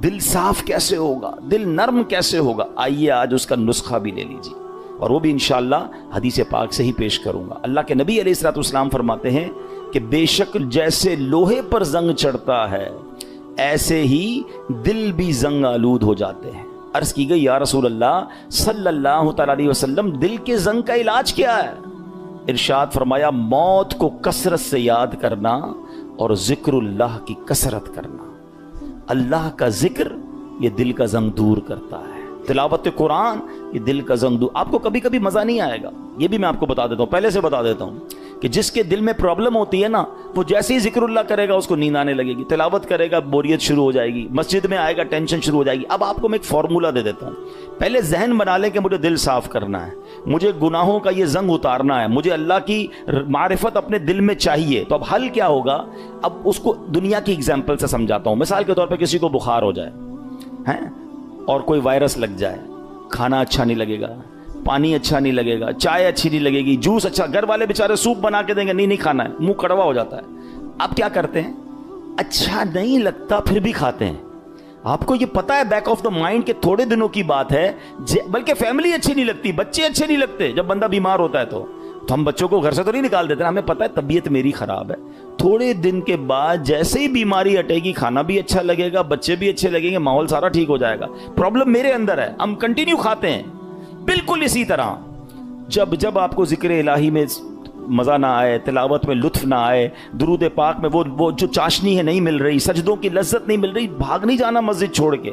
دل صاف کیسے ہوگا, دل نرم کیسے ہوگا؟ آئیے آج اس کا نسخہ بھی لے لیجیے, اور وہ بھی انشاءاللہ حدیث پاک سے ہی پیش کروں گا. اللہ کے نبی علیہ الصلوۃ والسلام فرماتے ہیں کہ بے شک جیسے لوہے پر زنگ چڑھتا ہے ایسے ہی دل بھی زنگ آلود ہو جاتے ہیں. عرض کی گئی یا رسول اللہ صلی اللہ تعالی علیہ وسلم دل کے زنگ کا علاج کیا ہے؟ ارشاد فرمایا موت کو کثرت سے یاد کرنا اور ذکر اللہ کی کثرت کرنا. اللہ کا ذکر یہ دل کا زنگ دور کرتا ہے. تلاوت قرآن یہ دل کا زنگ دور. آپ کو کبھی کبھی مزہ نہیں آئے گا, یہ بھی میں آپ کو بتا دیتا ہوں, پہلے سے بتا دیتا ہوں کہ جس کے دل میں پرابلم ہوتی ہے نا, وہ جیسے ہی ذکر اللہ کرے گا اس کو نیند آنے لگے گی, تلاوت کرے گا بوریت شروع ہو جائے گی, مسجد میں آئے گا ٹینشن شروع ہو جائے گی. اب آپ کو میں ایک فارمولہ دے دیتا ہوں. پہلے ذہن بنا لیں کہ مجھے دل صاف کرنا ہے, مجھے گناہوں کا یہ زنگ اتارنا ہے, مجھے اللہ کی معرفت اپنے دل میں چاہیے. تو اب حل کیا ہوگا؟ اب اس کو دنیا کی اگزامپل سے سمجھاتا ہوں. مثال کے طور پہ کسی کو بخار ہو جائے ہیں اور کوئی وائرس لگ جائے, کھانا اچھا نہیں لگے گا, پانی اچھا نہیں لگے گا, چائے اچھی نہیں لگے گی, جوس اچھا, گھر والے بیچارے سوپ بنا کے دیں گے, نہیں کھانا ہے, منہ کڑوا ہو جاتا ہے. آپ کیا کرتے ہیں؟ اچھا نہیں لگتا پھر بھی کھاتے ہیں. آپ کو یہ پتا ہے بیک آف دا مائنڈ کہ تھوڑے دنوں کی بات ہے, بلکہ فیملی اچھی نہیں لگتی, بچے اچھے نہیں لگتے. جب بندہ بیمار ہوتا ہے تو ہم بچوں کو گھر سے تو نہیں نکال دیتے, ہمیں پتا ہے طبیعت میری خراب ہے. تھوڑے دن کے بعد جیسے ہی بیماری ہٹے گی کھانا بھی اچھا لگے گا, بچے بھی اچھے لگیں گے, ماحول سارا ٹھیک ہو جائے گا. پرابلم میرے اندر ہے, ہم کنٹینیو کھاتے ہیں. بالکل اسی طرح جب آپ کو ذکر الہی میں مزہ نہ آئے, تلاوت میں لطف نہ آئے, درود پاک میں وہ جو چاشنی ہے نہیں مل رہی, سجدوں کی لذت نہیں مل رہی, بھاگ نہیں جانا مسجد چھوڑ کے,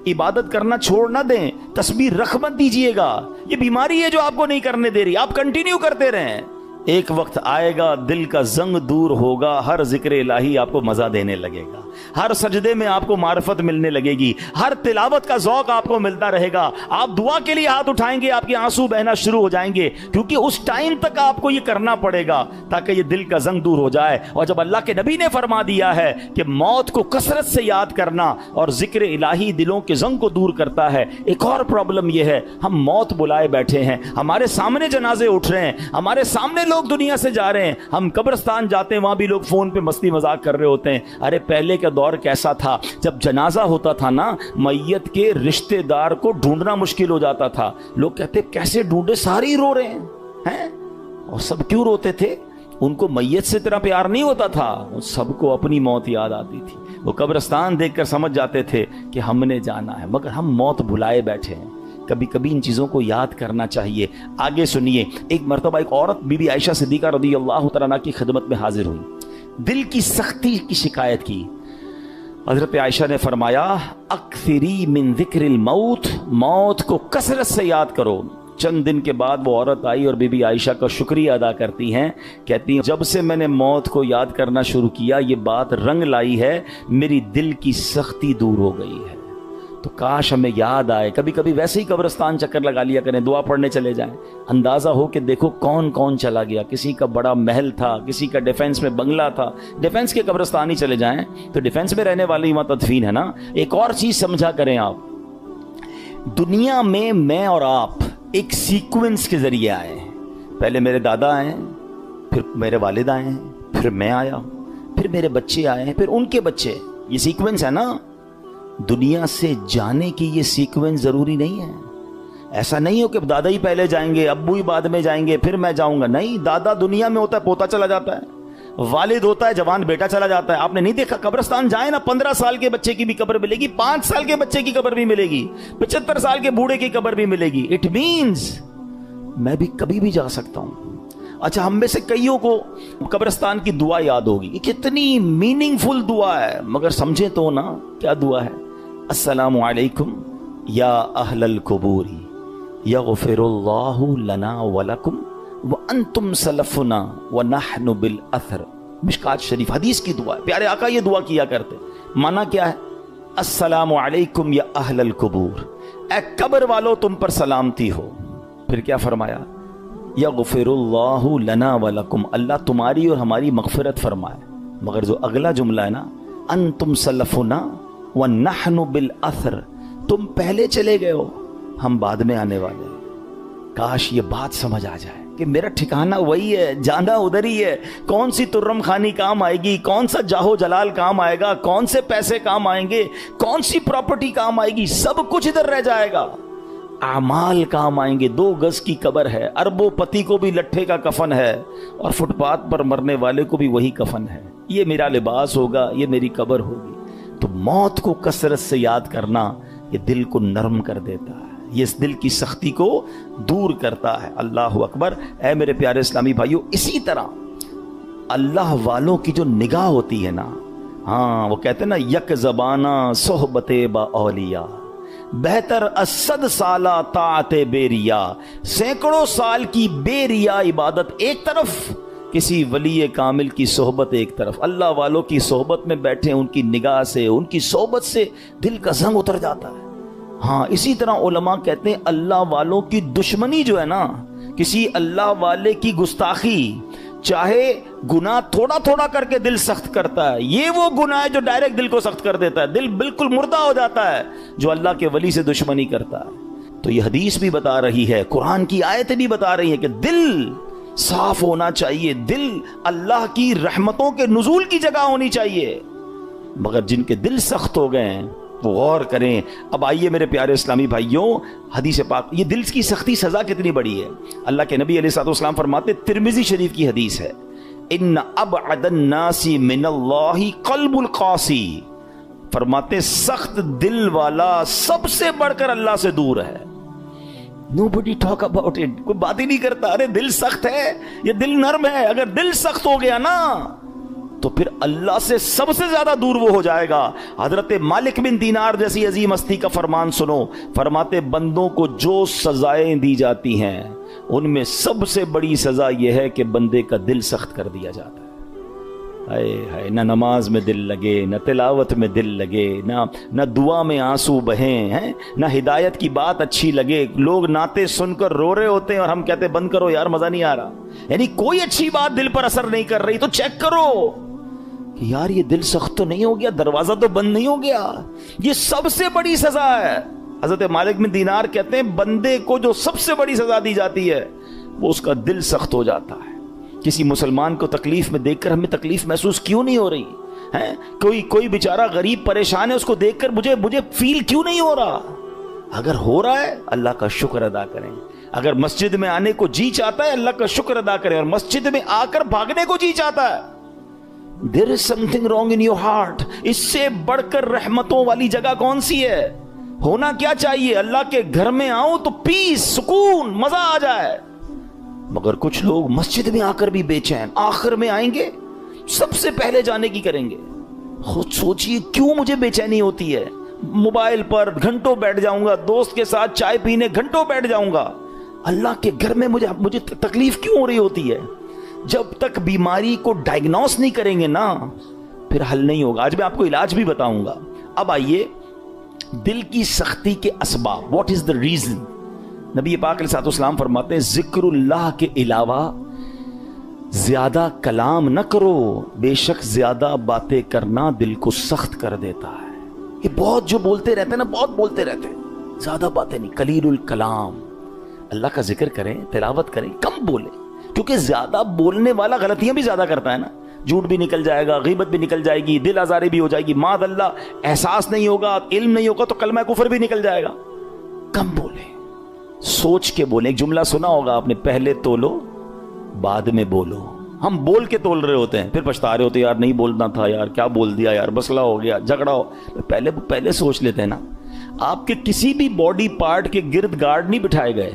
عبادت کرنا چھوڑ نہ دیں, تسبیح رکھ مت دیجئے گا. یہ بیماری ہے جو آپ کو نہیں کرنے دے رہی, آپ کنٹینیو کرتے رہیں. ایک وقت آئے گا دل کا زنگ دور ہوگا, ہر ذکر الہی آپ کو مزہ دینے لگے گا, ہر سجدے میں آپ کو معرفت ملنے لگے گی, ہر تلاوت کا ذوق آپ کو ملتا رہے گا. آپ دعا کے لیے ہاتھ اٹھائیں گے, آپ کے آنسو بہنا شروع ہو جائیں گے, کیونکہ اس ٹائم تک آپ کو یہ کرنا پڑے گا تاکہ یہ دل کا زنگ دور ہو جائے. اور جب اللہ کے نبی نے فرما دیا ہے کہ موت کو کثرت سے یاد کرنا اور ذکر الہی دلوں کے زنگ کو دور کرتا ہے. ایک اور پرابلم یہ ہے, ہم موت بلائے بیٹھے ہیں, ہمارے سامنے جنازے اٹھ رہے ہیں, ہمارے سامنے لوگ دنیا سے جا رہے ہیں, ہم قبرستان جاتے ہیں وہاں بھی لوگ فون پہ مستی مذاق کر رہے ہوتے ہیں. ارے پہلے کا دور کیسا تھا, جب جنازہ ہوتا تھا نا, میت کے رشتہ دار کو ڈھونڈنا مشکل ہو جاتا تھا. لوگ کہتے کیسے ڈھونڈے, سارے ہی رو رہے ہیں. اور سب کیوں روتے تھے؟ ان کو میت سے اتنا پیار نہیں ہوتا تھا, سب کو اپنی موت یاد آتی تھی. وہ قبرستان دیکھ کر سمجھ جاتے تھے کہ ہم نے جانا ہے, مگر ہم موت بلائے بیٹھے ہیں. کبھی کبھی ان چیزوں کو یاد کرنا چاہیے. آگے سنیے, ایک مرتبہ ایک عورت بی بی عائشہ صدیقہ رضی اللہ تعالیٰ عنہا کی خدمت میں حاضر ہوئی, دل کی سختی کی شکایت کی. حضرت عائشہ نے فرمایا اکثری من ذکر الموت, موت کو کثرت سے یاد کرو. چند دن کے بعد وہ عورت آئی اور بی بی عائشہ کا شکریہ ادا کرتی ہیں, کہتی ہیں جب سے میں نے موت کو یاد کرنا شروع کیا یہ بات رنگ لائی ہے, میری دل کی سختی دور ہو گئی ہے. تو کاش ہمیں یاد آئے, کبھی کبھی ویسے ہی قبرستان چکر لگا لیا کریں, دعا پڑھنے چلے جائیں, اندازہ ہو کہ دیکھو کون کون چلا گیا. کسی کا بڑا محل تھا, کسی کا ڈیفنس میں بنگلہ تھا, ڈیفنس کے قبرستان ہی چلے جائیں تو ڈیفنس میں رہنے والے وہاں تدفین ہے نا. ایک اور چیز سمجھا کریں آپ, دنیا میں اور آپ ایک سیکوینس کے ذریعے آئے ہیں. پہلے میرے دادا آئے ہیں, پھر میرے والد آئے ہیں, پھر میں آیا, پھر میرے بچے آئے ہیں, پھر ان کے بچے. یہ سیکوینس ہے نا. دنیا سے جانے کی یہ سیکوینس ضروری نہیں ہے. ایسا نہیں ہو کہ دادا ہی پہلے جائیں گے, ابو ہی بعد میں جائیں گے, پھر میں جاؤں گا. نہیں, دادا دنیا میں ہوتا ہے پوتا چلا جاتا ہے, والد ہوتا ہے جوان بیٹا چلا جاتا ہے. آپ نے نہیں دیکھا قبرستان جائیں نا, 15 سال کے بچے کی بھی قبر ملے گی, 5 سال کے بچے کی قبر بھی ملے گی, 75 سال کے بوڑھے کی قبر بھی ملے گی. اٹ مینز میں بھی کبھی بھی جا سکتا ہوں. اچھا, ہم میں سے کئیوں کو قبرستان کی دعا یاد ہوگی, یہ کتنی میننگ فل دعا ہے, مگر سمجھیں تو نا کیا دعا ہے. السلام علیکم یا اہل القبور یغفر اللہ لنا ولکم وانتم سلفنا ونحن بالاثر. مشکات شریف حدیث کی دعا ہے, پیارے آقا یہ دعا کیا کرتے. معنی کیا ہے؟ السلام علیکم یا اہل القبور, اے قبر والو تم پر سلامتی ہو. پھر کیا فرمایا؟ یغفر اللہ لنا ولکم, اللہ تمہاری اور ہماری مغفرت فرمائے. مگر جو اگلا جملہ ہے نا, انتم سلفنا وَنَحْنُ بِالْأَثْرِ, تم پہلے چلے گئے ہو, ہم بعد میں آنے والے. کاش یہ بات سمجھ آ جائے. کہ میرا ٹھکانہ وہی ہے, جانا ادھر ہی ہے. کون سی ترم خانی کام آئے گی, کون سا جاہو جلال کام آئے گا, کون سے پیسے کام آئیں گے, کون سی پراپرٹی کام آئے گی, سب کچھ ادھر رہ جائے گا. اعمال کام آئیں گے. 2 گز کی قبر ہے, اربوں پتی کو بھی لٹھے کا کفن ہے, اور فٹ پاتھ پر مرنے والے کو بھی وہی کفن ہے. یہ میرا لباس ہوگا, یہ میری قبر ہوگی. تو موت کو کثرت سے یاد کرنا یہ دل کو نرم کر دیتا ہے, یہ اس دل کی سختی کو دور کرتا ہے. اللہ اکبر. اے میرے پیارے اسلامی بھائیوں, اسی طرح اللہ والوں کی جو نگاہ ہوتی ہے نا, ہاں وہ کہتے ہیں نا, یک زبانہ صحبت با اولیاء بہتر از 100 سالہ طاعت بے ریا. سینکڑوں سال کی بے ریا عبادت ایک طرف, کسی ولی کامل کی صحبت ایک طرف. اللہ والوں کی صحبت میں بیٹھے, ان کی نگاہ سے, ان کی صحبت سے دل کا زنگ اتر جاتا ہے. ہاں اسی طرح علماء کہتے ہیں اللہ والوں کی دشمنی جو ہے نا, کسی اللہ والے کی گستاخی, چاہے گناہ تھوڑا تھوڑا کر کے دل سخت کرتا ہے, یہ وہ گناہ ہے جو ڈائریکٹ دل کو سخت کر دیتا ہے, دل بالکل مردہ ہو جاتا ہے جو اللہ کے ولی سے دشمنی کرتا ہے. تو یہ حدیث بھی بتا رہی ہے, قرآن کی آیتیں بھی بتا رہی ہیں کہ دل صاف ہونا چاہیے, دل اللہ کی رحمتوں کے نزول کی جگہ ہونی چاہیے. مگر جن کے دل سخت ہو گئے ہیں وہ غور کریں. اب آئیے میرے پیارے اسلامی بھائیوں, حدیث پاک, یہ دل کی سختی سزا کتنی بڑی ہے. اللہ کے نبی علیہ الصلوۃ والسلام فرماتے, ترمذی شریف کی حدیث ہے, ان ابعد الناس من اللہ قلب القاسی. فرماتے سخت دل والا سب سے بڑھ کر اللہ سے دور ہے. Nobody talk about it. کوئی بات ہی نہیں کرتا. ارے دل سخت ہے, یہ دل نرم ہے. اگر دل سخت ہو گیا نا تو پھر اللہ سے سب سے زیادہ دور وہ ہو جائے گا. حضرت مالک بن دینار جیسی عظیم ہستی کا فرمان سنو. فرماتے بندوں کو جو سزائیں دی جاتی ہیں ان میں سب سے بڑی سزا یہ ہے کہ بندے کا دل سخت کر دیا جاتا ہے. ہائے نہ نماز میں دل لگے, نہ تلاوت میں دل لگے, نہ دعا میں آنسو بہیں ہیں, نہ ہدایت کی بات اچھی لگے. لوگ نعتیں سن کر رو رہے ہوتے ہیں اور ہم کہتے ہیں بند کرو یار, مزہ نہیں آ رہا. یعنی کوئی اچھی بات دل پر اثر نہیں کر رہی. تو چیک کرو کہ یار یہ دل سخت تو نہیں ہو گیا, دروازہ تو بند نہیں ہو گیا. یہ سب سے بڑی سزا ہے. حضرت مالک بن دینار کہتے ہیں بندے کو جو سب سے بڑی سزا دی جاتی ہے وہ اس کا دل سخت ہو جاتا ہے. کسی مسلمان کو تکلیف میں دیکھ کر ہمیں تکلیف محسوس کیوں نہیں ہو رہی ہے؟ کوئی بیچارہ غریب پریشان ہے, اس کو دیکھ کر مجھے فیل کیوں نہیں ہو رہا؟ اگر ہو رہا ہے اللہ کا شکر ادا کریں. اگر مسجد میں آنے کو جی چاہتا ہے اللہ کا شکر ادا کریں, اور مسجد میں آ کر بھاگنے کو جی چاہتا ہے, there is something wrong in your heart. اس سے بڑھ کر رحمتوں والی جگہ کون سی ہے؟ ہونا کیا چاہیے؟ اللہ کے گھر میں آؤں تو پیس, سکون, مزہ آ جائے. مگر کچھ لوگ مسجد میں آ کر بھی بے چین, آخر میں آئیں گے سب سے پہلے جانے کی کریں گے. خود سوچئے کیوں مجھے بے چینی ہوتی ہے؟ موبائل پر گھنٹوں بیٹھ جاؤں گا, دوست کے ساتھ چائے پینے گھنٹوں بیٹھ جاؤں گا, اللہ کے گھر میں مجھے تکلیف کیوں ہو رہی ہوتی ہے؟ جب تک بیماری کو ڈائگنوس نہیں کریں گے نا پھر حل نہیں ہوگا. آج میں آپ کو علاج بھی بتاؤں گا. اب آئیے دل کی سختی کے اسباب. What is the reason? نبی پاک علیہ الصلوۃ والسلام فرماتے ہیں ذکر اللہ کے علاوہ زیادہ کلام نہ کرو, بے شک زیادہ باتیں کرنا دل کو سخت کر دیتا ہے. یہ بہت جو بولتے رہتے ہیں نا, بہت بولتے رہتے ہیں, زیادہ باتیں نہیں. قلیل الکلام, اللہ کا ذکر کریں, تلاوت کریں, کم بولیں. کیونکہ زیادہ بولنے والا غلطیاں بھی زیادہ کرتا ہے نا. جھوٹ بھی نکل جائے گا, غیبت بھی نکل جائے گی, دل آزاری بھی ہو جائے گی, معاذ اللہ احساس نہیں ہوگا, علم نہیں ہوگا تو کلمہ کفر بھی نکل جائے گا. کم بولیں, سوچ کے بولیں. ایک جملہ سنا ہوگا آپ نے, پہلے تولو بعد میں بولو. ہم بول کے تول رہے ہوتے ہیں, پھر پچھتا رہے ہوتے ہیں یار نہیں بولنا تھا, یار کیا بول دیا, یار مسئلہ ہو گیا, جھگڑا ہو. پہلے سوچ لیتے ہیں نا. آپ کے کسی بھی باڈی پارٹ کے گرد گارڈ نہیں بٹھائے گئے.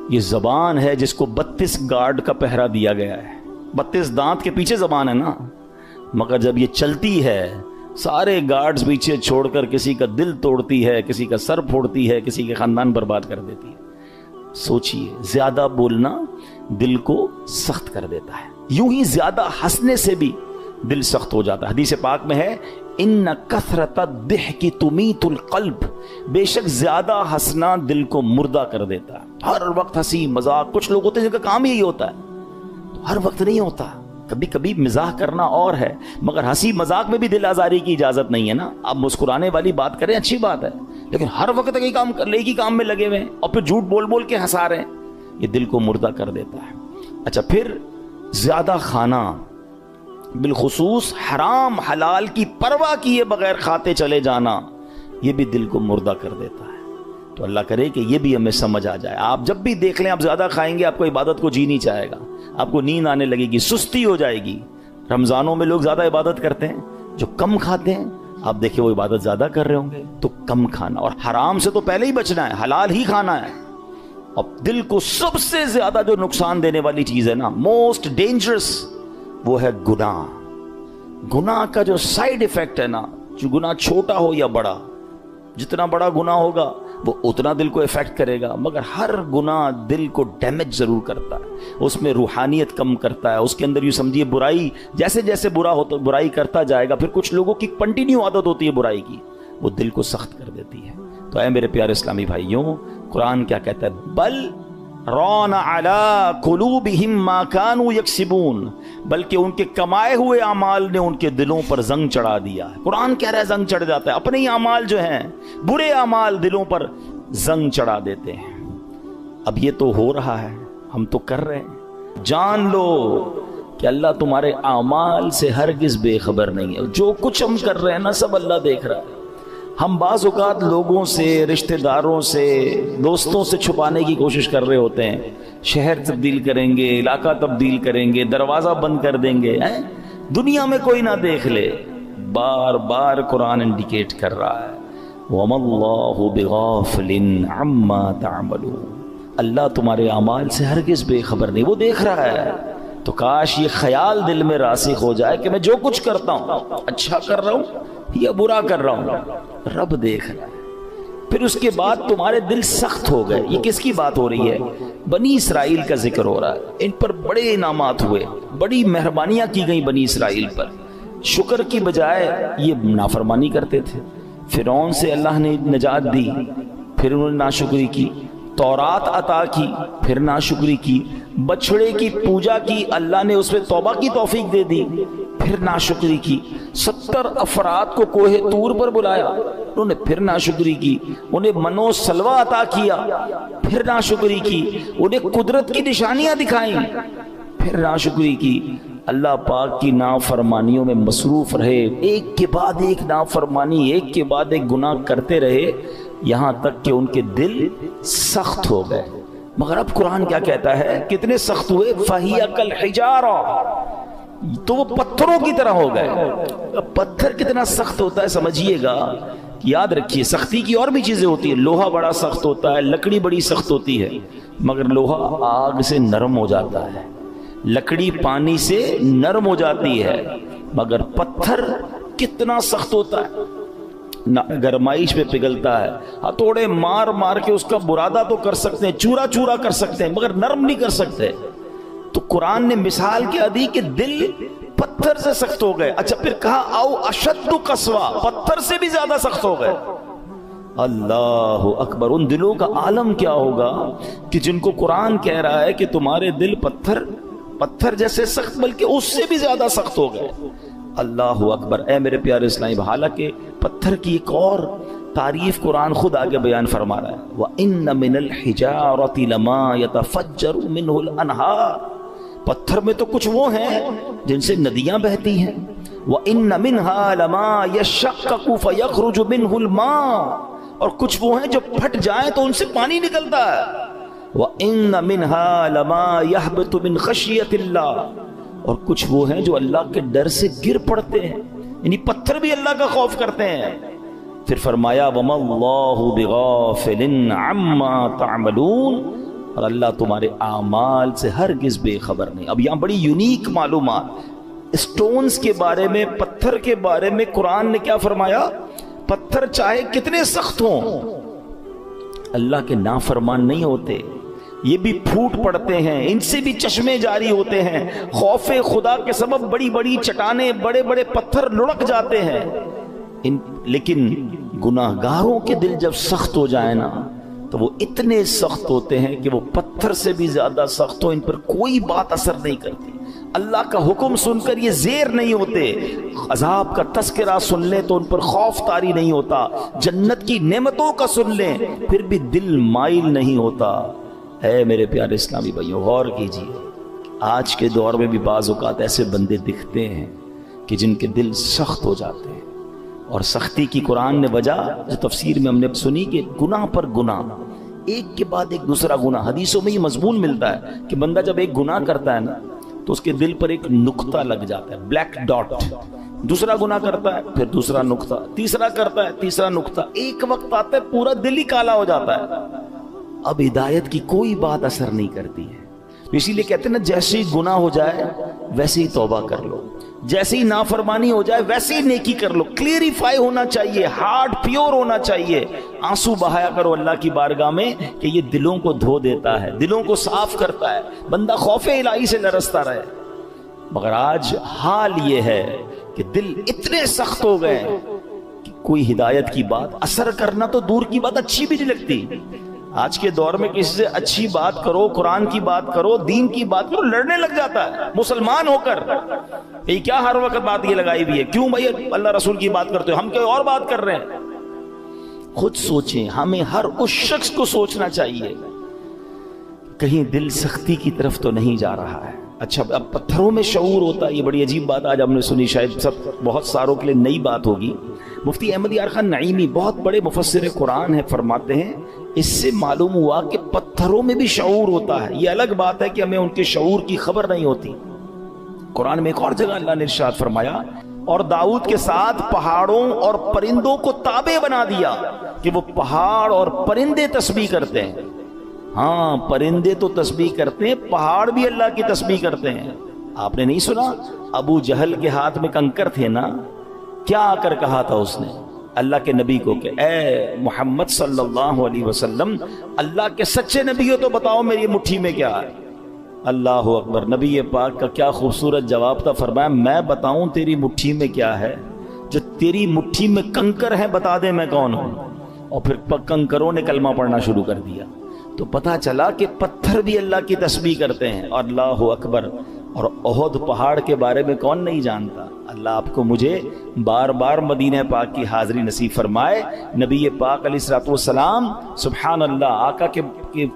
یہ زبان ہے جس کو 32 گارڈ کا پہرا دیا گیا ہے. 32 دانت کے پیچھے زبان ہے نا, مگر جب یہ چلتی ہے سارے گارڈز پیچھے چھوڑ کر کسی کا دل توڑتی ہے, کسی کا سر پھوڑتی ہے, کسی کے خاندان برباد کر دیتی ہے. سوچئے زیادہ بولنا دل کو سخت کر دیتا ہے. یوں ہی زیادہ ہنسنے سے بھی دل سخت ہو جاتا ہے. حدیث پاک میں ہے ان کثرت الضحک تمیت القلب, بے شک زیادہ ہنسنا دل کو مردہ کر دیتا ہے. ہر وقت ہنسی مذاق, کچھ لوگ ہوتے ہیں جن کا کام یہی ہوتا ہے, تو ہر وقت نہیں ہوتا. کبھی کبھی مزاح کرنا اور ہے, مگر ہنسی مذاق میں بھی دل آزاری کی اجازت نہیں ہے نا. آپ مسکرانے والی بات کریں اچھی بات ہے, لیکن ہر وقت ایک ہی کام میں لگے ہوئے ہیں اور پھر جھوٹ بول بول کے ہنسا رہے ہیں, یہ دل کو مردہ کر دیتا ہے. اچھا پھر زیادہ کھانا، بالخصوص حرام حلال کی پرواہ کیے بغیر کھاتے چلے جانا، یہ بھی دل کو مردہ کر دیتا ہے۔ تو اللہ کرے کہ یہ بھی ہمیں سمجھ آ جائے۔ آپ جب بھی دیکھ لیں آپ زیادہ کھائیں گے، آپ کو عبادت کو جی نہیں چاہے گا، آپ کو نیند آنے لگے گی، سستی ہو جائے گی۔ رمضانوں میں لوگ زیادہ عبادت کرتے ہیں، جو کم کھاتے ہیں آپ دیکھیں وہ عبادت زیادہ کر رہے ہوں گے۔ تو کم کھانا، اور حرام سے تو پہلے ہی بچنا ہے، حلال ہی کھانا ہے۔ اور دل کو سب سے زیادہ جو نقصان دینے والی چیز ہے نا، موسٹ ڈینجرس، وہ ہے گناہ۔ گناہ کا جو سائیڈ ایفیکٹ ہے نا، جو گناہ چھوٹا ہو یا بڑا، جتنا بڑا گناہ ہوگا وہ اتنا دل کو افیکٹ کرے گا، مگر ہر گناہ دل کو ڈیمیج ضرور کرتا ہے، اس میں روحانیت کم کرتا ہے، اس کے اندر یوں سمجھیے برائی، جیسے جیسے برا ہوتا برائی کرتا جائے گا، پھر کچھ لوگوں کی کنٹینیو عادت ہوتی ہے برائی کی، وہ دل کو سخت کر دیتی ہے۔ تو اے میرے پیارے اسلامی بھائیوں، قرآن کیا کہتا ہے؟ بل ران علی قلوبہم ما کانوا یکسبون، بلکہ ان کے کمائے ہوئے اعمال نے ان کے دلوں پر زنگ چڑھا دیا ہے۔ قرآن کہہ رہا ہے زنگ چڑھ جاتا ہے، اپنے ہی اعمال جو ہیں برے اعمال دلوں پر زنگ چڑھا دیتے ہیں۔ اب یہ تو ہو رہا ہے، ہم تو کر رہے ہیں۔ جان لو کہ اللہ تمہارے اعمال سے ہرگز بے خبر نہیں ہے، جو کچھ ہم کر رہے ہیں نا سب اللہ دیکھ رہا ہے۔ ہم بعض اوقات لوگوں سے، رشتہ داروں سے، دوستوں سے چھپانے کی کوشش کر رہے ہوتے ہیں، شہر تبدیل کریں گے، علاقہ تبدیل کریں گے، دروازہ بند کر دیں گے، دنیا میں کوئی نہ دیکھ لے۔ بار بار قرآن انڈیکیٹ کر رہا ہے وَمَا اللَّهُ بِغَافِلٍ عَمَّا تَعْمَلُونَ، اللہ تمہارے اعمال سے ہرگز بے خبر نہیں، وہ دیکھ رہا ہے۔ تو کاش یہ خیال دل میں راسخ ہو جائے کہ میں جو کچھ کرتا ہوں، اچھا کر رہا ہوں یا برا کر رہا ہوں، رب دیکھ رہا ہے۔ پھر اس کے بعد تمہارے دل سخت ہو گئے۔ یہ کس کی بات ہو رہی ہے؟ بنی اسرائیل کا ذکر ہو رہا ہے۔ ان پر بڑے انعامات ہوئے، بڑی مہربانیاں کی گئیں بنی اسرائیل پر، شکر کی بجائے یہ نافرمانی کرتے تھے۔ فرعون سے اللہ نے نجات دی، پھر انہوں نے ناشکری کی، تورات عطا کی، پھر ناشکری کی، بچڑے کی پوجا کی، اللہ نے اس میں توبہ کی توفیق دے دی، پھر ناشکری کی، 70 افراد کو کوہ طور پر بلایا، انہوں نے پھر ناشکری کی، انہیں منو سلوہ عطا کیا، پھر ناشکری کی، انہیں قدرت کی نشانیاں دکھائیں، پھر ناشکری کی۔ اللہ پاک کی نافرمانیوں میں مصروف رہے، ایک کے بعد ایک نافرمانی، ایک کے بعد ایک گناہ کرتے رہے، یہاں تک کہ ان کے دل سخت ہو گئے۔ مگر اب قرآن کیا کہتا ہے؟ کتنے سخت ہوئے؟ فَهِيَ كَالْحِجَارَةِ، تو وہ پتھروں کی طرح ہو گئے۔ پتھر کتنا سخت ہوتا ہے سمجھیے گا، یاد رکھیے، سختی کی اور بھی چیزیں ہوتی ہیں، لوہا بڑا سخت ہوتا ہے، لکڑی بڑی سخت ہوتی ہے، مگر لوہا آگ سے نرم ہو جاتا ہے، لکڑی پانی سے نرم ہو جاتی ہے، مگر پتھر کتنا سخت ہوتا ہے، گرمائش میں پگھلتا ہے، ہتھوڑے مار مار کے اس کا برادہ تو کر سکتے ہیں، چورا چورا کر سکتے ہیں، مگر نرم نہیں کر سکتے۔ تو قرآن نے مثال کیا دی کہ دل پتھر سے سخت ہو گئے۔ اچھا پھر کہا او اشد قسوہ، پتھر سے بھی زیادہ سخت ہو گئے۔ اللہ اکبر، ان دلوں کا عالم کیا ہوگا کہ جن کو قرآن کہہ رہا ہے کہ تمہارے دل پتھر جیسے سخت، بلکہ اس سے بھی زیادہ سخت ہو گئے۔ اللہ اکبر۔ اے میرے پیارے اسلامی، حالانکہ پتھر کی ایک اور تعریف قرآن خود آگے بیان فرما رہا ہے، وَإِنَّ مِنَ الْحِجَارَةِ لَمَا يَتَفَجَّرُ مِنْهُ الْأَنْهَارُ، پتھر میں تو کچھ وہ ہیں جن سے ندیاں بہتی ہیں، وَإِنَّ مِنْهَا لَمَا يَشَّقَّقُ فَيَخْرُجُ مِنْهُ الْمَاءُ، اور کچھ وہ ہیں جو پھٹ جائیں تو ان سے پانی نکلتا ہے، وَإِنَّ مِنْهَا لَمَا يَهْبِطُ مِنْ خَشْيَةِ اللَّهِ، اور کچھ وہ ہیں جو اللہ کے ڈر سے گر پڑتے ہیں، یعنی پتھر بھی اللہ کا خوف کرتے ہیں۔ پھر فرمایا وَمَا اللَّهُ بِغَافِلٍ عَمَّا تَعْمَلُونَ، اور اللہ تمہارے اعمال سے ہرگز بے خبر نہیں۔ اب یہاں بڑی یونیک معلومات، اسٹونز کے بارے میں، پتھر کے بارے میں قرآن نے کیا فرمایا؟ پتھر چاہے کتنے سخت ہوں، اللہ کے نافرمان نہیں ہوتے، یہ بھی پھوٹ پڑتے ہیں، ان سے بھی چشمے جاری ہوتے ہیں، خوف خدا کے سبب بڑی بڑی چٹانیں، بڑے بڑے پتھر لڑک جاتے ہیں، لیکن گناہگاروں کے دل جب سخت ہو جائے نا تو وہ اتنے سخت ہوتے ہیں کہ وہ پتھر سے بھی زیادہ سخت ہو، ان پر کوئی بات اثر نہیں کرتی، اللہ کا حکم سن کر یہ زیر نہیں ہوتے، عذاب کا تذکرہ سن لیں تو ان پر خوف طاری نہیں ہوتا، جنت کی نعمتوں کا سن لیں پھر بھی دل مائل نہیں ہوتا۔ اے میرے پیارے اسلامی بھائیوں، غور کیجیے، آج کے دور میں بھی بعض اوقات ایسے بندے دکھتے ہیں کہ جن کے دل سخت ہو جاتے ہیں، اور سختی کی قرآن نے وجہ جو تفسیر میں ہم نے سنی کہ گناہ پر گناہ، ایک کے بعد ایک دوسرا گناہ۔ حدیثوں میں یہ مضمون ملتا ہے کہ بندہ جب ایک گناہ کرتا ہے نا تو اس کے دل پر ایک نقطہ لگ جاتا ہے، بلیک ڈاٹ۔ دوسرا گناہ کرتا ہے، پھر دوسرا نقطہ، تیسرا کرتا ہے، تیسرا نقطہ، ایک وقت آتا ہے پورا دل ہی کالا ہو جاتا ہے۔ اب ہدایت کی کوئی بات اثر نہیں کرتی ہے۔ اسی لیے کہتے ہیں نا، جیسے ہی گناہ ہو جائے ویسے ہی توبہ کر لو، جیسے ہی نافرمانی ہو جائے ویسے ہی نیکی کر لو۔ کلیریفائی ہونا چاہیے، ہارٹ پیور ہونا چاہیے، آنسو بہایا کرو اللہ کی بارگاہ میں کہ یہ دلوں کو دھو دیتا ہے، دلوں کو صاف کرتا ہے، بندہ خوف الہی سے لرزتا رہے۔ مگر آج حال یہ ہے کہ دل اتنے سخت ہو گئے کہ کوئی ہدایت کی بات اثر کرنا تو دور کی بات اچھی بھی نہیں لگتی۔ آج کے دور میں کسی سے اچھی بات کرو، قرآن کی بات کرو، دین کی بات کرو، لڑنے لگ جاتا ہے مسلمان ہو کر۔ یہ کیا ہر وقت بات یہ لگائی ہوئی ہے؟ کیوں بھائی اللہ رسول کی بات کرتے ہو، ہم کوئی اور بات کر رہے ہیں؟ خود سوچیں، ہمیں ہر اس شخص کو سوچنا چاہیے کہیں دل سختی کی طرف تو نہیں جا رہا ہے۔ اچھا، اب پتھروں میں شعور ہوتا ہے، یہ بڑی عجیب بات آج ہم نے سنی، شاید سب بہت ساروں کے لیے نئی بات ہوگی۔ مفتی احمد یار خان نعیمی بہت بڑے مفسر قرآن ہیں، فرماتے ہیں اس سے معلوم ہوا کہ پتھروں میں بھی شعور ہوتا ہے۔ یہ الگ بات ہے کہ ہمیں ان کے شعور کی خبر نہیں ہوتی۔ قرآن میں ایک اور جگہ اللہ نے ارشاد فرمایا، اور داؤد کے ساتھ پہاڑوں اور پرندوں کو تابع بنا دیا کہ وہ پہاڑ اور پرندے تسبیح کرتے ہیں۔ ہاں، پرندے تو تسبیح کرتے ہیں، پہاڑ بھی اللہ کی تسبیح کرتے ہیں۔ آپ نے نہیں سنا ابو جہل کے ہاتھ میں کنکر تھے نا، کیا آ کر کہا تھا اس نے اللہ کے نبی کو کہ اے محمد صلی اللہ علیہ وسلم، اللہ کے سچے نبی ہو تو بتاؤ میری مٹھی میں کیا ہے۔ اللہ اکبر، نبی پاک کا کیا خوبصورت جواب تھا، فرمایا میں بتاؤں تیری مٹھی میں کیا ہے؟ جو تیری مٹھی میں کنکر ہے بتا دے میں کون ہوں۔ اور پھر کنکروں نے کلمہ پڑھنا شروع کر دیا، تو پتا چلا کہ پتھر بھی اللہ کی تسبیح کرتے ہیں۔ اور اللہ اکبر، اور احد پہاڑ کے بارے میں کون نہیں جانتا؟ اللہ آپ کو مجھے بار بار مدینہ پاک کی حاضری نصیب فرمائے۔ نبی پاک علیہ الصلوۃ والسلام، سبحان اللہ، آقا کے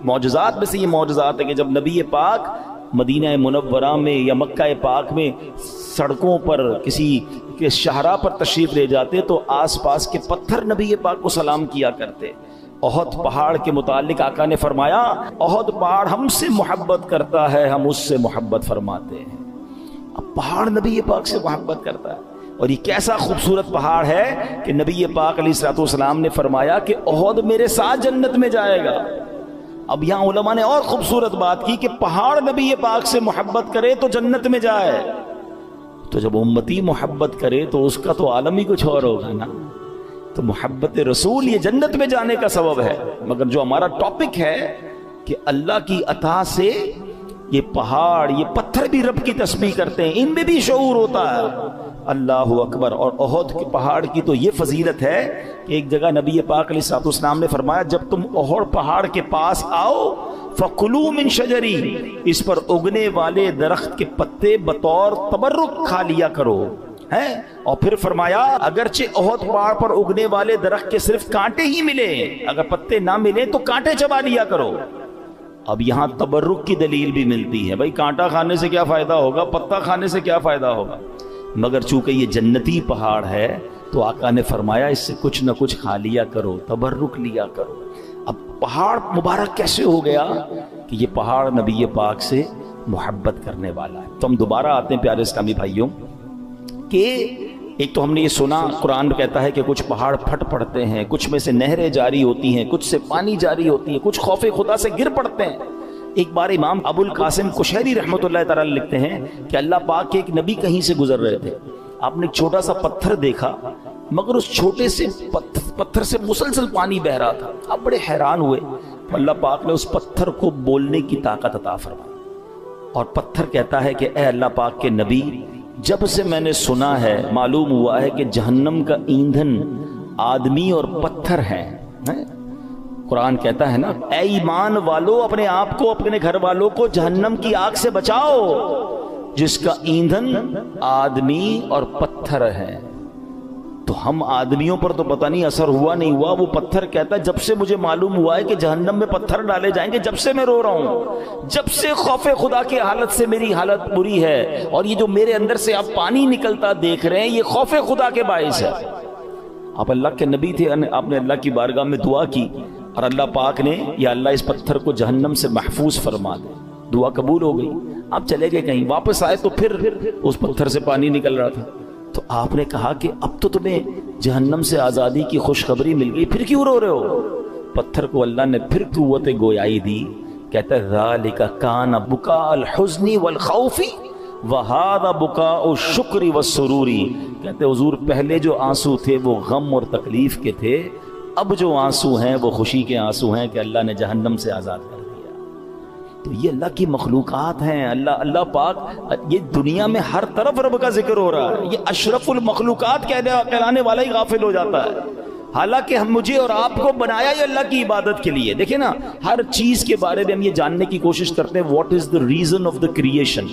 معجزات میں سے یہ معجزات ہے کہ جب نبی پاک مدینہ منورہ میں یا مکہ پاک میں سڑکوں پر کسی کے شاہراہ پر تشریف لے جاتے تو آس پاس کے پتھر نبی پاک کو سلام کیا کرتے۔ احد پہاڑ کے متعلق آقا نے فرمایا، احد پہاڑ ہم سے محبت کرتا ہے، ہم اس سے محبت فرماتے ہیں۔ اب پہاڑ نبی پاک سے محبت کرتا ہے، اور یہ کیسا خوبصورت پہاڑ ہے کہ نبی پاک علیہ الصلوۃ والسلام نے فرمایا کہ احد میرے ساتھ جنت میں جائے گا۔ اب یہاں علماء نے اور خوبصورت بات کی کہ پہاڑ نبی پاک سے محبت کرے تو جنت میں جائے، تو جب امتی محبت کرے تو اس کا تو عالم ہی کچھ اور ہوگا نا۔ تو محبت رسول یہ جنت میں جانے کا سبب ہے۔ مگر جو ہمارا ٹاپک ہے کہ اللہ کی عطا سے یہ پہاڑ، یہ پتھر بھی رب کی تسبیح کرتے ہیں، ان میں بھی شعور ہوتا ہے۔ اللہ اکبر۔ اور احد کے پہاڑ کی تو یہ فضیلت ہے کہ ایک جگہ نبی پاک علیہ الصلوۃ والسلام نے فرمایا، جب تم احد پہاڑ کے پاس آؤ فَكُلُوا مِن شَجَرِهِ، اس پر اگنے والے درخت کے پتے بطور تبرک کھا لیا کرو ہے۔ اور پھر فرمایا اگرچہ احد پہاڑ پر اگنے والے درخت کے صرف کانٹے ہی ملے، اگر پتے نہ ملے تو کانٹے چبا لیا کرو۔ اب یہاں تبرک کی دلیل بھی ملتی ہے، بھائی کانٹا کھانے سے کیا فائدہ ہوگا، پتا کھانے سے کیا فائدہ ہوگا، مگر چونکہ یہ جنتی پہاڑ ہے تو آقا نے فرمایا اس سے کچھ نہ کچھ کھا لیا کرو، تبرک لیا کرو۔ اب پہاڑ مبارک کیسے ہو گیا کہ یہ پہاڑ نبی پاک سے محبت کرنے والا ہے۔ تو ہم دوبارہ آتے ہیں پیارے اسلامی بھائیوں کہ ایک تو ہم نے یہ سنا قرآن کہتا ہے کہ کچھ پہاڑ پھٹ پڑتے ہیں، کچھ میں سے نہریں جاری ہوتی ہیں، کچھ سے پانی جاری ہوتی ہے، کچھ خوف خدا سے گر پڑتے ہیں۔ ایک بار امام ابو القاسم کشیری رحمۃ اللہ تعالی لکھتے ہیں کہ اللہ پاک کے ایک نبی کہیں سے گزر رہے تھے، آپ نے ایک چھوٹا سا پتھر دیکھا، مگر اس چھوٹے سے پتھر سے مسلسل پانی بہ رہا تھا۔ آپ بڑے حیران ہوئے، اللہ پاک نے اس پتھر کو بولنے کی طاقت عطا فرمائی، اور پتھر کہتا ہے کہ اے اللہ پاک کے نبی، جب سے میں نے سنا ہے معلوم ہوا ہے کہ جہنم کا ایندھن آدمی اور پتھر ہیں۔ قرآن کہتا ہے نا، اے ایمان والو اپنے آپ کو اپنے گھر والوں کو جہنم کی آگ سے بچاؤ جس کا ایندھن آدمی اور پتھر ہے۔ تو ہم آدمیوں پر تو پتہ نہیں اثر ہوا نہیں ہوا، وہ پتھر کہتا ہے جب سے مجھے معلوم ہوا ہے کہ جہنم میں پتھر ڈالے جائیں گے، جب سے میں رو رہا ہوں، جب سے خوف خدا کی حالت سے میری حالت بری ہے، اور یہ جو میرے اندر سے اب پانی نکلتا دیکھ رہے ہیں یہ خوف خدا کے باعث ہے۔ آپ اللہ کے نبی تھے، آپ نے اللہ کی بارگاہ میں دعا کی اور اللہ پاک نے یا اللہ اس پتھر کو جہنم سے محفوظ فرما دے، دعا قبول ہو گئی۔ آپ چلے گئے کہیں، واپس آئے تو پھر اس پتھر سے پانی نکل رہا تھا، تو آپ نے کہا کہ اب تو تمہیں جہنم سے آزادی کی خوشخبری مل گئی، پھر کیوں رو رہے ہو؟ پتھر کو اللہ نے پھر قوت گویائی دی، کہتا ہے ذالک کان بکاء الحزن والخوف وہذا بکاء الشکر والسرور، کہتے حضور پہلے جو آنسو تھے وہ غم اور تکلیف کے تھے، اب جو آنسو ہیں وہ خوشی کے آنسو ہیں کہ اللہ نے جہنم سے آزاد کر دیا۔ تو یہ اللہ کی مخلوقات ہیں، اللہ پاک، یہ دنیا میں ہر طرف رب کا ذکر ہو رہا ہے، یہ اشرف المخلوقات کہلانے والا ہی غافل ہو جاتا ہے، حالانکہ ہم مجھے اور آپ کو بنایا یہ اللہ کی عبادت کے لیے۔ دیکھیں نا، ہر چیز کے بارے میں ہم یہ جاننے کی کوشش کرتے ہیں what is the reason of the creation.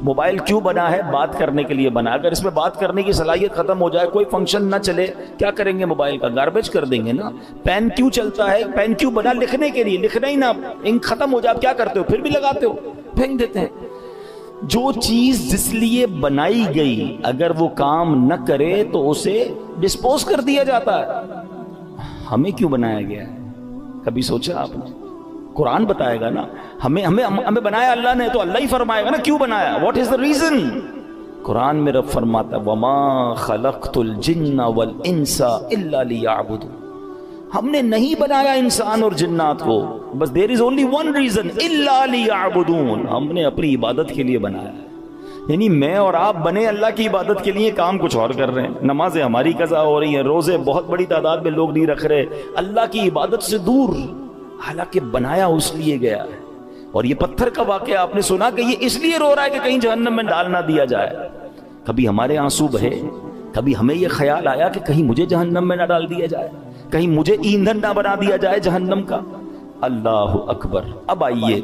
Mobile کیوں بنا ہے؟ بات کرنے کے لیے بنا ہے۔ اگر اس میں بات کرنے کی صلاحیت ختم ہو جائے، کوئی فنکشن نہ چلے، کیا کریں گے؟ موبائل کا گاربیج کر دیں گے نا۔ پین کیوں چلتا ہے؟ پین کیوں بنا؟ لکھنے کے لیے، لکھنا ہی نہ، انک ختم ہو جائے آپ کیا کرتے ہو؟ پھر بھی لگاتے ہو، پھینک دیتے ہیں۔ جو چیز جس لیے بنائی گئی اگر وہ کام نہ کرے تو اسے ڈسپوز کر دیا جاتا ہے۔ ہمیں کیوں بنایا گیا ہے؟ کبھی سوچا آپ نے؟ قرآن بتائے گا نا، ہمیں بنایا اللہ نے، تو اللہ ہی فرمائے گا نا کیوں بنایا، واٹ از دا ریزن۔ قرآن میں رب فرماتا ہے وما خلقت الجن والانس الا لیعبدون، ہم نے نہیں بنایا انسان اور جنات کو، بس دیر از اونلی ون ریزن، الا لیعبدون، ہم نے اپنی عبادت کے لیے بنایا ہے۔ یعنی میں اور آپ بنے اللہ کی عبادت کے لیے، کام کچھ اور کر رہے ہیں۔ نمازیں ہماری قضا ہو رہی ہیں، روزے بہت بڑی تعداد میں لوگ نہیں رکھ رہے، اللہ کی عبادت سے دور، حالانکہ بنایا اس لیے گیا ہے۔ اور یہ پتھر کا واقعہ آپ نے سنا کہ یہ اس لیے رو رہا ہے کہ کہیں جہنم میں ڈال نہ دیا جائے۔ کبھی ہمارے آنسو بہے، کبھی ہمیں یہ خیال آیا کہ کہیں مجھے جہنم میں نہ ڈال دیا جائے، کہیں مجھے ایندھن نہ بنا دیا جائے جہنم کا۔ اللہ اکبر۔ اب آئیے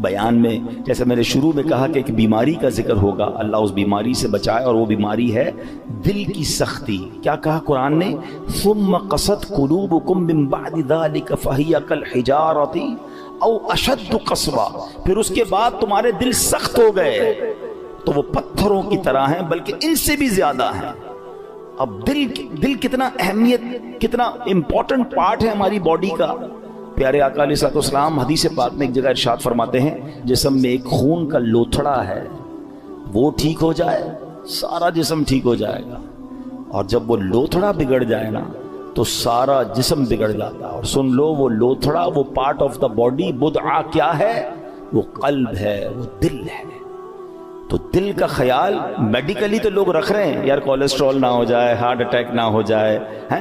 بیان میں، جیسے میں نے شروع میں کہا کہ ایک بیماری کا ذکر ہوگا، اللہ اس بیماری سے بچائے، اور وہ بیماری ہے دل کی سختی۔ کیا کہا قرآن نے؟ ثم قست قلوبکم من بعد ذلک فہی کالحجارۃ او اشد قسوا، پھر اس کے بعد تمہارے دل سخت ہو گئے تو وہ پتھروں کی طرح ہیں، بلکہ ان سے بھی زیادہ ہیں۔ اب دل کتنا اہمیت، کتنا امپورٹنٹ پارٹ ہے ہماری باڈی کا۔ پیارے آقا علیہ الصلوۃ والسلام حدیث پاک میں ایک جگہ ارشاد فرماتے ہیں جسم میں ایک خون کا لوتھڑا ہے، وہ ٹھیک ہو جائے سارا جسم ٹھیک ہو جائے گا، اور جب وہ لوتھڑا بگڑ جائے نا تو سارا جسم بگڑ جاتا ہے۔ اور سن لو، وہ لوتھڑا، وہ پارٹ آف دا باڈی، بدعہ کیا ہے؟ وہ قلب ہے، وہ دل ہے۔ تو دل کا خیال میڈیکلی تو لوگ رکھ رہے ہیں، یار کولیسٹرول نہ ہو جائے، ہارٹ اٹیک نہ ہو جائے،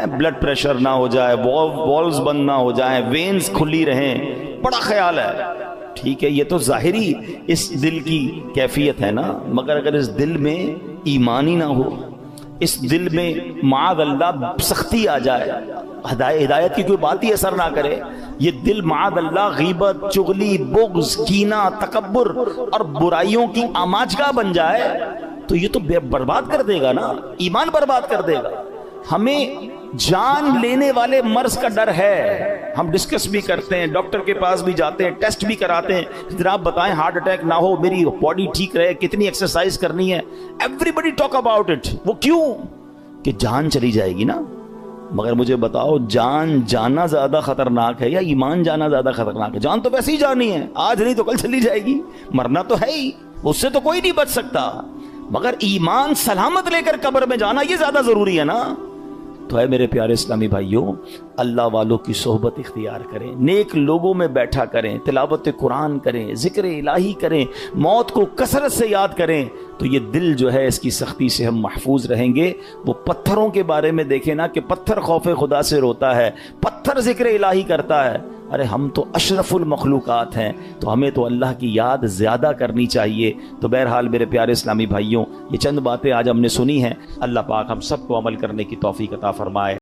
بلڈ پریشر نہ ہو جائے، والوز بند نہ ہو جائیں، وینز کھلی رہیں، بڑا خیال ہے۔ ٹھیک ہے، یہ تو ظاہری اس دل کی کیفیت ہے نا، مگر اگر اس دل میں ایمان ہی نہ ہو، اس دل میں معاذ اللہ سختی آ جائے، ہدایت کی کوئی بات ہی اثر نہ کرے، یہ دل معاذ اللہ غیبت، چغلی، بغض، کینہ، تکبر اور برائیوں کی آماجگاہ بن جائے تو یہ تو برباد کر دے گا نا، ایمان برباد کر دے گا۔ ہمیں جان لینے والے مرض کا ڈر ہے، ہم ڈسکس بھی کرتے ہیں، ڈاکٹر کے پاس بھی جاتے ہیں، ٹیسٹ بھی کراتے ہیں، جناب بتائیں ہارٹ اٹیک نہ ہو، میری باڈی ٹھیک رہے، کتنی ایکسرسائز کرنی ہے، everybody talk about it. وہ کیوں؟ کہ جان چلی جائے گی نا۔ مگر مجھے بتاؤ، جان جانا زیادہ خطرناک ہے یا ایمان جانا زیادہ خطرناک ہے؟ جان تو ویسے ہی جانی ہے، آج نہیں تو کل چلی جائے گی، مرنا تو ہے ہی، اس سے تو کوئی نہیں بچ سکتا، مگر ایمان سلامت لے کر قبر میں جانا یہ زیادہ ضروری ہے نا۔ تو اے میرے پیارے اسلامی بھائیوں، اللہ والوں کی صحبت اختیار کریں، نیک لوگوں میں بیٹھا کریں، تلاوت قرآن کریں، ذکر الہی کریں، موت کو کثرت سے یاد کریں، تو یہ دل جو ہے اس کی سختی سے ہم محفوظ رہیں گے۔ وہ پتھروں کے بارے میں دیکھیں نا کہ پتھر خوف خدا سے روتا ہے، پتھر ذکر الہی کرتا ہے۔ ارے ہم تو اشرف المخلوقات ہیں، تو ہمیں تو اللہ کی یاد زیادہ کرنی چاہیے۔ تو بہرحال میرے پیارے اسلامی بھائیوں، یہ چند باتیں آج ہم نے سنی ہیں، اللہ پاک ہم سب کو عمل کرنے کی توفیق عطا فرمائے۔